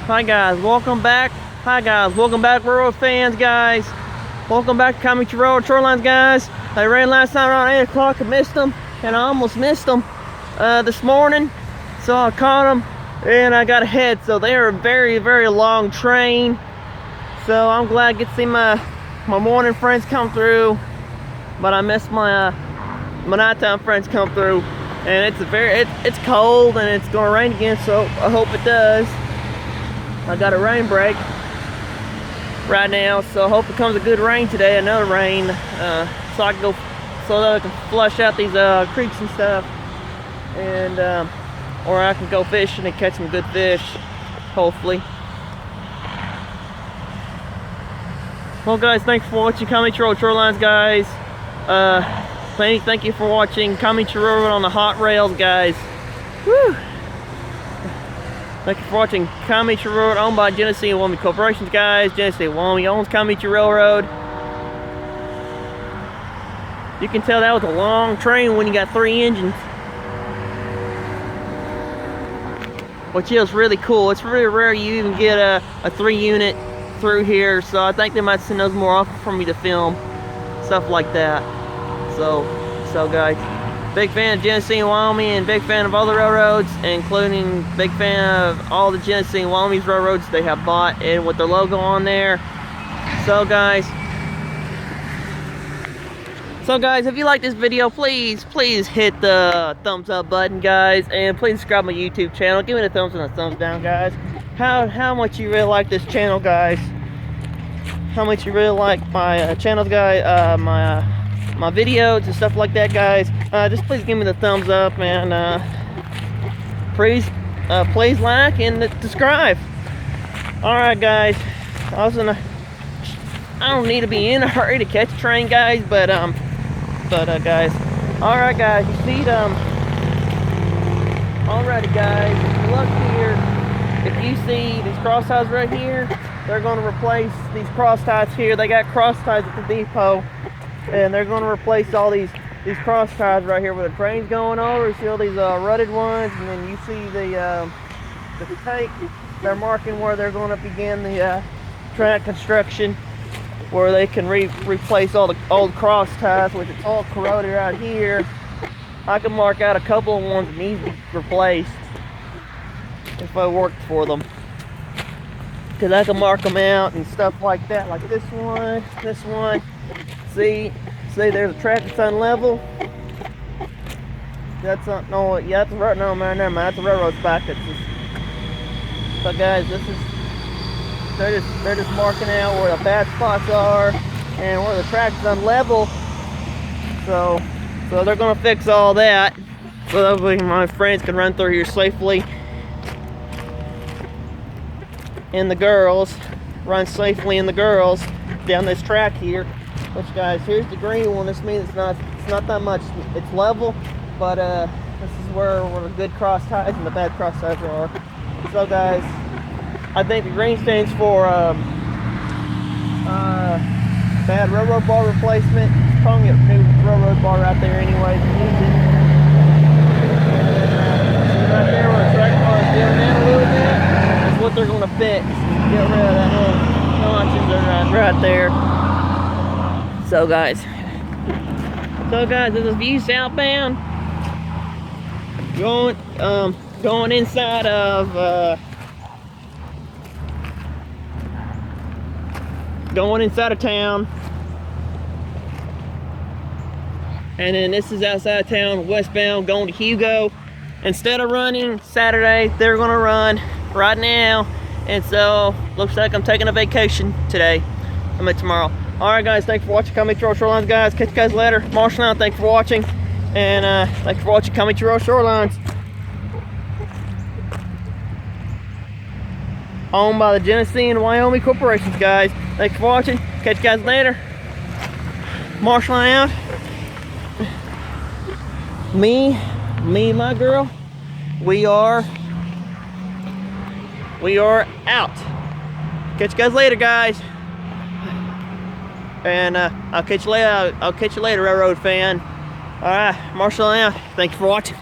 Hi guys, welcome back. Hi guys, welcome back, railroad fans, guys. Welcome back to Kiamichi Railroad Shorelines, guys. They ran last night around 8 o'clock. I missed them, and I almost missed them this morning. So I caught them, and I got ahead. So they are a very, very long train. So I'm glad I get to see my morning friends come through, but I missed my nighttime friends come through. And it's cold, and it's gonna rain again. So I hope it does. I got a rain break right now, so I hope it comes a good rain today, another rain, so I can go, so that I can flush out these creeks and stuff, and or I can go fishing and catch some good fish, hopefully. Well guys, thanks for watching Kiamichi Railroad Shorelines, guys. Thank you for watching Kiamichi Railroad on the hot rails, guys. Woo! Thank you for watching Kiamichi Railroad, owned by Genesee and Wyoming Corporations, guys. Genesee and Wyoming owns Kiamichi Railroad. You can tell that was a long train when you got 3 engines, which is really cool. It's really rare you even get a 3-unit through here, so I think they might send those more often for me to film stuff like that. So guys, big fan of Genesee and Wyoming, and big fan of all the railroads, including big fan of all the Genesee and Wyoming's railroads they have bought, and with their logo on there. So guys, if you like this video, please hit the thumbs up button, guys, and please subscribe to my YouTube channel. Give me a thumbs up and a thumbs down, guys. How much you really like this channel, guys? How much you really like my channel, guys? My videos and stuff like that, guys. Just please give me the thumbs up, and please like and subscribe. All right, guys. I don't need to be in a hurry to catch a train, guys, but guys. All right, guys. You see them? Alrighty, guys. Look here. If you see these cross ties right here, they're going to replace these cross ties here. They got cross ties at the depot, and they're going to replace all these cross ties right here where the train's going over. You see all these rutted ones, and then you see the tank. They're marking where they're going to begin the track construction, where they can replace all the old cross ties, which it's all corroded right here. I can mark out a couple of ones that need to be replaced if I worked for them, because I can mark them out and stuff like that, like this one. See, there's a track that's unlevel. That's not, no, yeah, that's right. No, man, never mind. That's a railroad spike. So guys, they're just marking out where the bad spots are and where the track is unlevel. So they're gonna fix all that, so that way my friends can run through here safely, and the girls run safely in the girls down this track here. Which, guys, here's the green one. This means it's not that much. It's level, but this is where the good cross ties and the bad cross ties are. So guys, I think the green stands for bad railroad bar replacement. It's probably a new railroad bar right there anyway. Right there where the track bar is down in a little bit, that's what they're going to fix. Get rid of that little notches right there. So guys, this is view southbound, going inside of town, and then this is outside of town, westbound, going to Hugo. Instead of running Saturday, they're gonna run right now, and so looks like I'm taking a vacation today. I mean tomorrow. Alright guys, thanks for watching Kiamichi Railroad Shorelines, guys. Catch you guys later. Marshall out, thanks for watching. And thanks for watching Kiamichi Railroad Shorelines. Owned by the Genesee and Wyoming Corporations, guys. Thanks for watching. Catch you guys later. Marshall out. Me and my girl, we are out. Catch you guys later, guys. And I'll catch you later, railroad fan. All right, Marshall out. Thank you for watching.